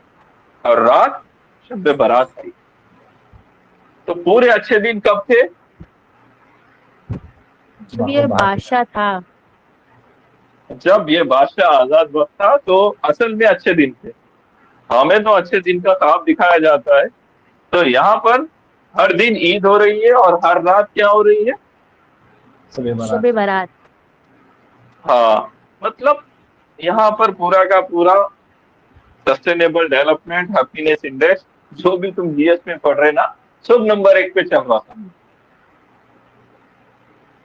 और रात शब बारात थी। तो पूरे अच्छे दिन कब थे? जब ये बादशाह था, जब ये बादशाह आजाद वक्त था, तो असल में अच्छे दिन थे। हमें तो अच्छे दिन का ख्वाब दिखाया जाता है। तो यहाँ पर हर दिन ईद हो रही है और हर रात क्या हो रही है? शब बारात। हाँ, मतलब यहाँ पर पूरा का पूरा सस्टेनेबल डेवलपमेंट हैप्पीनेस इंडेक्स जो भी तुम जीएस में पढ़ रहे ना, सब नंबर 1 पे चल रहा था।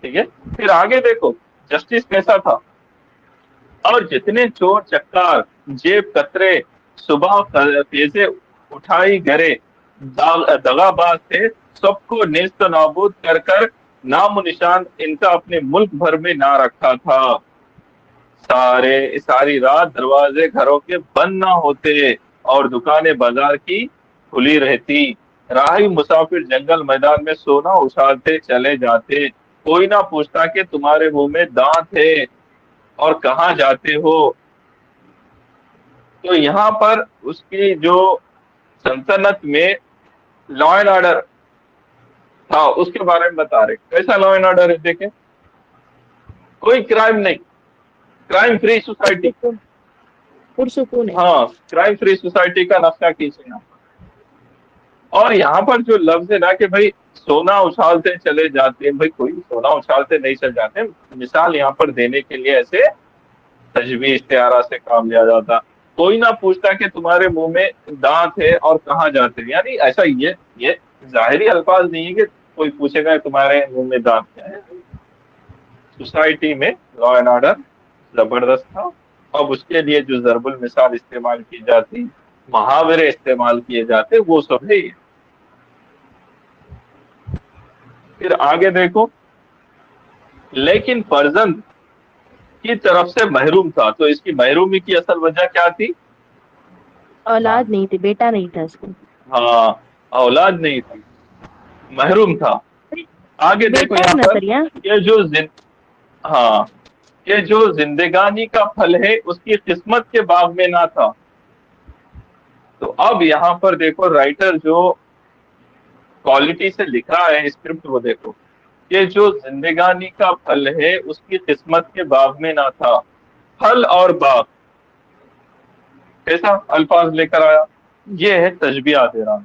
ठीक है। फिर आगे देखो जस्टिस कैसा था। और जितने चोर चक्कार, जेब कतरे, सुबह तेजे उठाई गरे, दगाबाज थे, सबको नेस्त नाबूद कर कर नामो निशान इनका अपने मुल्क भर में ना रखा था। सारी रात दरवाजे घरों के बंद ना होते और दुकानें बाजार की खुली रहती। राही मुसाफिर जंगल मैदान में सोना उछालते चले जाते। कोई ना पूछता कि तुम्हारे मुंह में दांत है और कहाँ जाते हो। तो यहाँ पर उसकी जो सल्तनत में लॉ एंड ऑर्डर था उसके बारे में बता रहे। कैसा लॉ एंड ऑर्डर है देखें। कोई क्राइम नहीं, क्राइम फ्री सोसाइटी। पुरसुकून है। हाँ, क्राइम फ्री सोसाइटी का नक्शा खींचे यहाँ। और यहाँ पर जो लफ्ज है ना कि भाई सोना उछालते चले जाते हैं, भाई कोई सोना उछालते नहीं चल जाते। मिसाल यहाँ पर देने के लिए ऐसे तजवीज इस्तिआरा से काम लिया जाता। कोई ना पूछता कि तुम्हारे मुंह में दांत है और कहाँ जाते हैं। यानी ऐसा ये जाहिरी अल्फाज नहीं है कि कोई पूछेगा तुम्हारे मुंह में दांत क्या है। सोसाइटी में लॉ एंड ऑर्डर जबरदस्त था। अब उसके लिए जो ज़रबुल मिसाल इस्तेमाल की जाती, मुहावरे इस्तेमाल किए जाते, वो सब है। फिर आगे देखो, लेकिन फर्जंद की तरफ से महरूम था। तो इसकी महरूमी की असल वजह क्या थी? औलाद नहीं थी, बेटा नहीं था इसको। हाँ, औलाद नहीं थी, महरूम था। आगे देखो यहाँ पर ये जो जिंदगानी का फल है उसकी किस्मत के बाग में ना था। तो अब यहाँ पर देखो राइटर जो क्वालिटी से लिखा है स्क्रिप्ट, वो देखो ये जो जिंदगानी का फल है उसकी किस्मत के बाग में ना था। फल और बाग कैसा अल्फाज लेकर आया। ये है तशबीह दे रहा,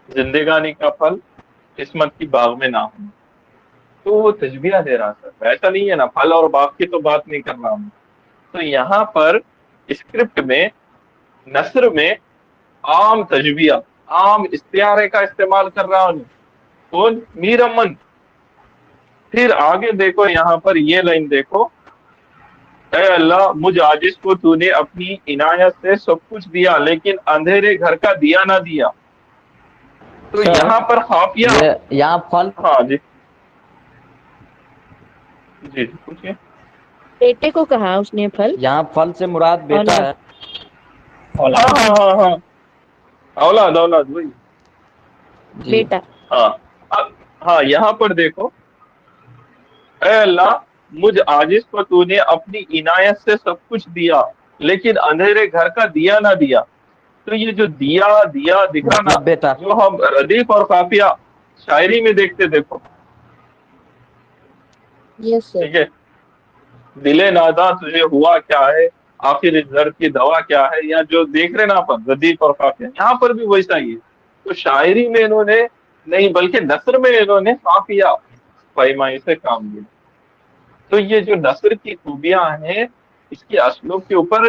जिंदगानी का फल किस्मत की बाग में ना हो। तो वो तशबीह दे रहा सर, ऐसा नहीं है ना, फल और बाग की तो बात नहीं कर रहा हूं। तो यहाँ पर स्क्रिप्ट में नस्र में आम तशबीह, आम इस्तिआरे का इस्तेमाल कर रहा हूं। कौन? मीर अमन। फिर आगे देखो यहाँ पर ये लाइन देखो, اے اللہ مجھ عاجز کو تو نے اپنی عنایت سے سب کچھ دیا لیکن اندھیرے گھر کا دیا نہ دیا. تو سر یہاں پر خافیہ. یہ یہاں پھل ہاں جی جی جی پوچھیے. بیٹے کو کہا اس نے پھل. یہاں پھل سے مراد بیٹا اولاد. ہے. ہاں ہاں ہاں ہاں اولاد اولاد وہی. جی بیٹا. ہاں ہاں یہاں پر دیکھو. اے اللہ مجھ عاجز کو تو نے اپنی عنایت سے سب کچھ دیا لیکن اندھیرے گھر کا دیا نہ دیا. تو یہ جو دیا دیا دکھا نا مطلب بیٹا. جو ہم ردیف اور قافیہ شاعری میں دیکھتے دیکھو. یس سر. ٹھیک ہے. دل نادا تجھے ہوا کیا ہے آخر اس درد کی دوا کیا ہے. یا جو دیکھ رہے نا اپن ردیف اور قافیہ یہاں پر بھی ویسا ہی ہے. تو شاعری میں انہوں نے نہیں بلکہ نثر میں انہوں نے قافیہ پیمائی سے کام لیا. تو یہ جو نثر کی خوبیاں ہیں اس کی اصلوں کے اوپر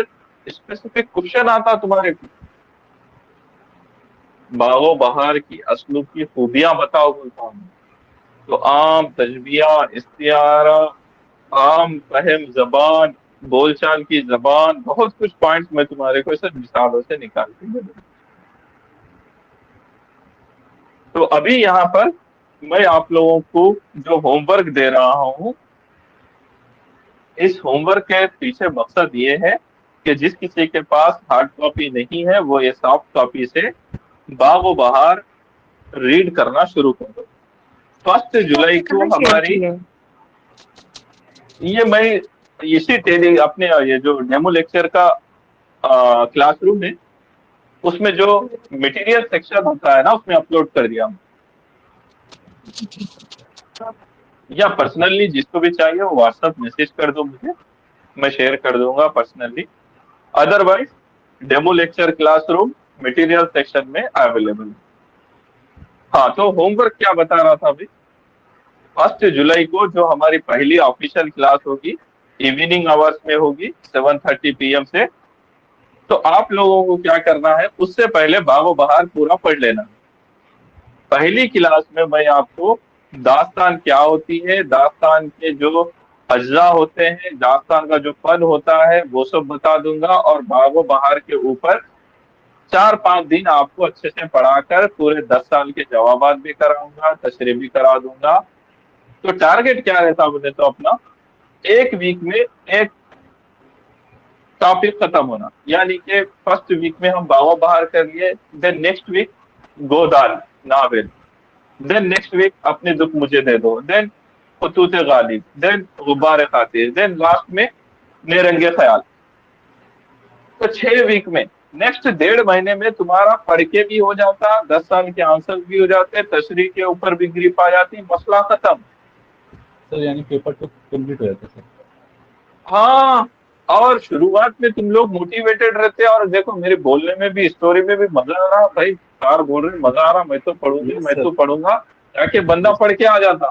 اسپیسیفک کوشچن آتا تمہارے کو. باغ و بہار کی اصلوں کی خوبیاں بتاؤ بولتا ہوں. تو عام تجبیہ استعارہ عام فہم زبان بول چال کی زبان بہت کچھ پوائنٹس میں تمہارے کو صرف مثالوں سے نکال کے دے دوں. تو ابھی یہاں پر میں آپ لوگوں کو جو ہوم ورک دے رہا ہوں اس ہوم ورک کے پیچھے مقصد یہ ہے کہ جس کسی کے پاس ہارڈ کاپی نہیں ہے وہ یہ سافٹ کاپی سے باغ و بہار ریڈ کرنا شروع کر دو. 1 جولائی کو کہاں شیئر ہماری کی ہے؟ یہ میں اسی اپنے یہ جو ڈیمو لیکچر کا کلاس روم ہے اس میں جو مٹیریل سیکشن ہوتا ہے نا اس میں اپلوڈ کر دیا. یا پرسنلی جس کو بھی چاہیے وہ واٹس ایپ میسج کر دو مجھے میں شیئر کر دوں گا personally. Otherwise demo lecture class room material section میں اویلیبل. ہاں تو ہوم ورک کیا بتا رہا تھا ابھی. 1 جولائی کو جو ہماری پہلی آفیشیل کلاس ہوگی ایوننگ آورس میں ہوگی 7:30 PM سے. تو آپ لوگوں کو کیا کرنا ہے اس سے پہلے باغ و بہار پورا پڑھ لینا. پہلی کلاس میں آپ کو داستان کیا ہوتی ہے داستان کے جو اجزاء ہوتے ہیں داستان کا جو فن ہوتا ہے وہ سب بتا دوں گا. اور باغ و بہار کے اوپر 4-5 دن آپ کو اچھے سے پڑھا کر پورے 10 سال کے جوابات بھی کراؤں گا تشریح بھی کرا دوں گا. تو ٹارگیٹ کیا رہتا مجھے تو اپنا ایک ویک میں ایک ٹاپک ختم ہونا. یعنی کہ فرسٹ ویک میں ہم باغ و بہار کر لیے دین نیکسٹ ویک گودال ناول دین نیکسٹ ویک اپنے دکھ مجھے دے دو دین خطوط غالب دین غبار خاطر دین لاسٹ میں نیرنگ خیال. تو 6 ویک میں نیکسٹ 1.5 مہینے میں تمہارا پڑھ کے بھی ہو جاتا 10 سال کے آنسر بھی ہو جاتے تشریح کے اوپر بھی گریپ آ جاتی مسئلہ ختم. سر یعنی پیپر تو کمپلیٹ ہو جاتا ہے سر. ہاں اور شروعات میں تم لوگ موٹیویٹڈ رہتے اور دیکھو میرے بولنے میں بھی اسٹوری میں بھی مزہ آ رہا بھائی سار بول رہے مزہ آ رہا میں تو پڑھوں گی میں تو پڑھوں گا تاکہ بندہ پڑھ کے آ جاتا.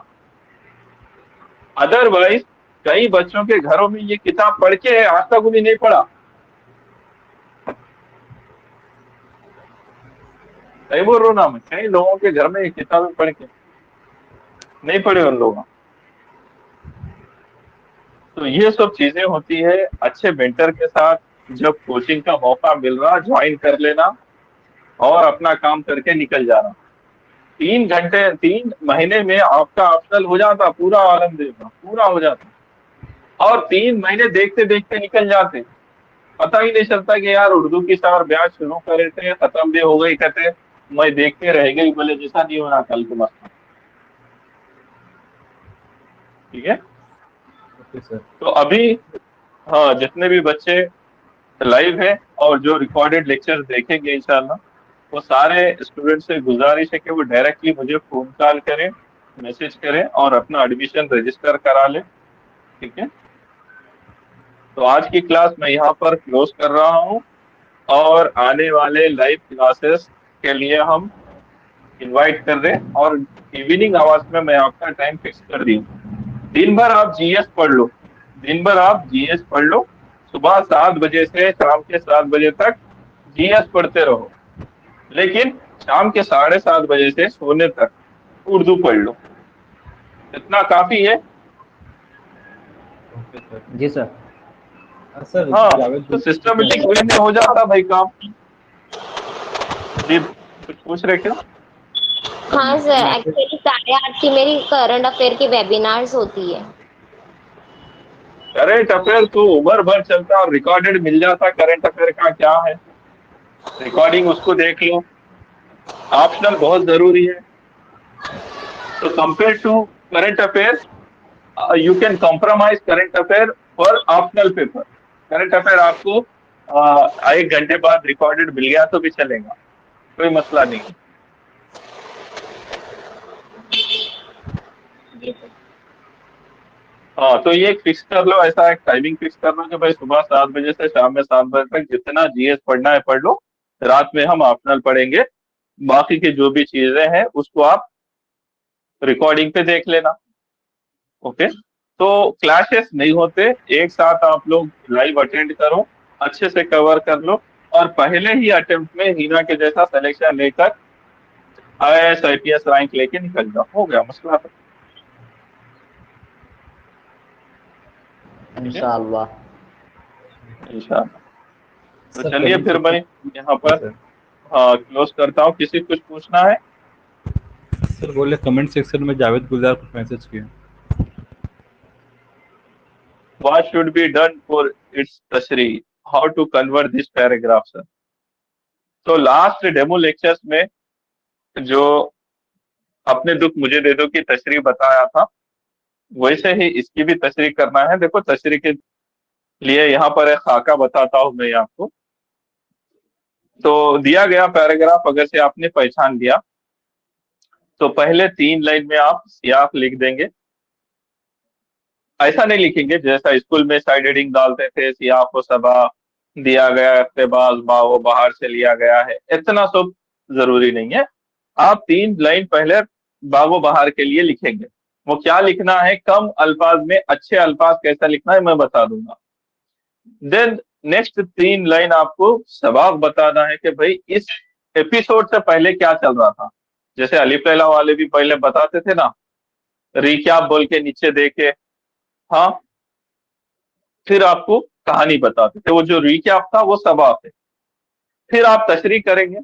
ادروائز کئی بچوں کے گھروں میں یہ کتاب پڑھ کے آج تک بھی نہیں پڑھا. صحیح بول رہا ہوں نا میں کئی لوگوں کے گھر میں یہ کتابیں پڑھ کے نہیں پڑھے ان لوگوں. تو یہ سب چیزیں ہوتی ہے اچھے مینٹر کے ساتھ جب کوچنگ کا موقع مل رہا جوائن کر لینا اور اپنا کام کر کے نکل جانا. 3 مہینے میں آپ کا آپشنل ہو جاتا پورا عالم دیکھنا پورا ہو جاتا. اور 3 مہینے دیکھتے دیکھتے نکل جاتے پتہ ہی نہیں چلتا کہ یار اردو کی 4 بیاج شروع کرے تھے ختم بھی ہو گئی کہتے میں دیکھتے رہ گئی بولے جیسا نہیں ہونا کل کو مسئلہ. ٹھیک ہے. تو ابھی ہاں جتنے بھی بچے لائیو ہے اور جو ریکارڈیڈ لیکچر دیکھیں گے انشاءاللہ وہ سارے اسٹوڈنٹ سے گزارش ہے کہ وہ ڈائریکٹلی مجھے فون کال کریں میسج کریں اور اپنا ایڈمیشن رجسٹر کرا لیں. ٹھیک ہے. تو آج کی کلاس میں یہاں پر کلوز کر رہا ہوں اور آنے والے لائیو کلاسز کے لیے ہم انوائٹ کر رہے اور ایوننگ آورس میں آپ کا ٹائم فکس کر دی. دن بھر آپ جی ایس پڑھ لو دن بھر آپ جی ایس پڑھ لو صبح 7 بجے سے شام کے 7 بجے تک جی ایس پڑھتے رہو لیکن شام کے 7:30 بجے سے سونے تک اردو پڑھ لو. اتنا کافی ہے. جی سر. सर हाँ जावेद तो सिस्टमेटिक वे में हो जाता भाई काम। जी कुछ पूछ रहे क्या? हाँ सर, एक्चुअली 8:30 की मेरी करंट अफेयर की वेबिनार्स होती है। करंट अफेयर तो उम्र भर चलता और रिकॉर्डेड मिल जाता, करंट अफेयर का क्या है, रिकॉर्डिंग उसको देख लो। ऑप्शनल बहुत जरूरी है। तो compare to current affair you can compromise current affair for optional paper. Current affair आपको 1 घंटे बाद रिकॉर्डेड मिल गया तो भी चलेगा, कोई मसला नहीं है। हाँ तो ये फिक्स कर लो, ऐसा एक टाइमिंग फिक्स कर लो कि भाई सुबह 7 बजे से शाम में 7 बजे तक जितना जीएस पढ़ना है पढ़ लो, रात में हम ऑप्शनल पढ़ेंगे, बाकी की जो भी चीजें हैं उसको आप रिकॉर्डिंग पे देख लेना। ओके, तो क्लैशेस नहीं होते, एक साथ आप लोग लाइव अटेंड करो, अच्छे से कवर कर लो, और पहले ही अटेम्प्ट में हीना के जैसा सिलेक्शन लेकर आईएएस आईपीएस रैंक लेके निकल जाओ, हो गया मसला तो। इंशाअल्लाह। इंशाल्लाह। तो सर चलिए कमेंट फिर मैं यहाँ पर सर क्लोज करता हूँ। किसी कुछ पूछना है? सर बोले कमेंट सेक्शन में जावेद गुलजार कुछ मैसेज किए। What should be done for its तशरी? How to convert this paragraph, sir? तो लास्ट डेमो लेक्चर्स में जो अपने दुख मुझे दे दो की तशरी बताया था, वैसे ही इसकी भी तशरी करना है। देखो तशरी के लिए यहाँ पर एक खाका बताता हूँ मैं आपको। तो दिया गया पैराग्राफ अगर से आपने पहचान लिया तो पहले 3 लाइन में आप सियाक लिख देंगे। ऐसा नहीं लिखेंगे जैसा स्कूल में साइड हेडिंग डालते थे, सियाक व सबा दिया गया, इक़्तिबास बाव बाहर से लिया गया है, इतना सब जरूरी नहीं है। आप 3 लाइन पहले बागो बहार के लिए लिखेंगे। वो क्या लिखना है, कम अल्फाज में अच्छे अल्फाज कैसा लिखना है मैं बता दूंगा। देन नेक्स्ट 3 लाइन आपको सबाक बताना है कि भाई इस एपिसोड से पहले क्या चल रहा था। जैसे अलिफ लैला वाले भी पहले बताते थे ना, रिकैप बोल के नीचे देके, हाँ फिर आपको कहानी बताते थे, वो जो रिकैप था वो सबाक है। फिर आप तशरीह करेंगे।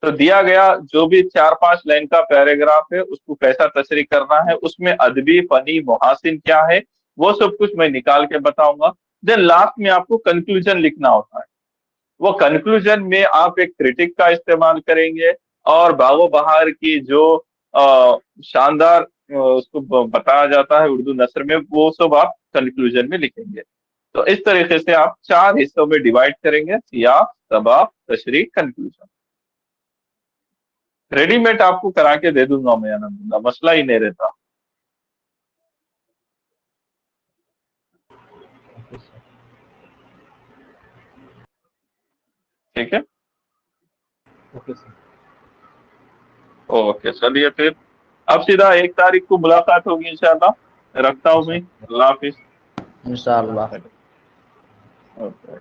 तो दिया गया जो भी 4-5 लाइन का पैराग्राफ है उसको कैसा तशरीह करना है, उसमें अदबी फनी मुहासिन क्या है वो सब कुछ मैं निकाल के बताऊंगा। देन लास्ट में आपको कंक्लूजन लिखना होता है। वो कंक्लूजन में आप एक क्रिटिक का इस्तेमाल करेंगे और बागो बहार की जो शानदार उसको बताया जाता है उर्दू नस्र में, वो सब आप कंक्लूजन में लिखेंगे। तो इस तरीके से आप 4 हिस्सों में डिवाइड करेंगे, सियाक, सबाक, तशरीह, कंक्लूजन। रेडीमेड आपको करा के दे दूंगा मैं अलहमदुलिल्लाह, मसला ही नहीं रहता। ठीक है, ओके सर। ओके चलिए फिर अब सीधा 1 तारीख को मुलाकात होगी इंशाल्लाह। रखता हूँ मैं, अल्लाह हाफिज। इंशाअल्लाह। ओके।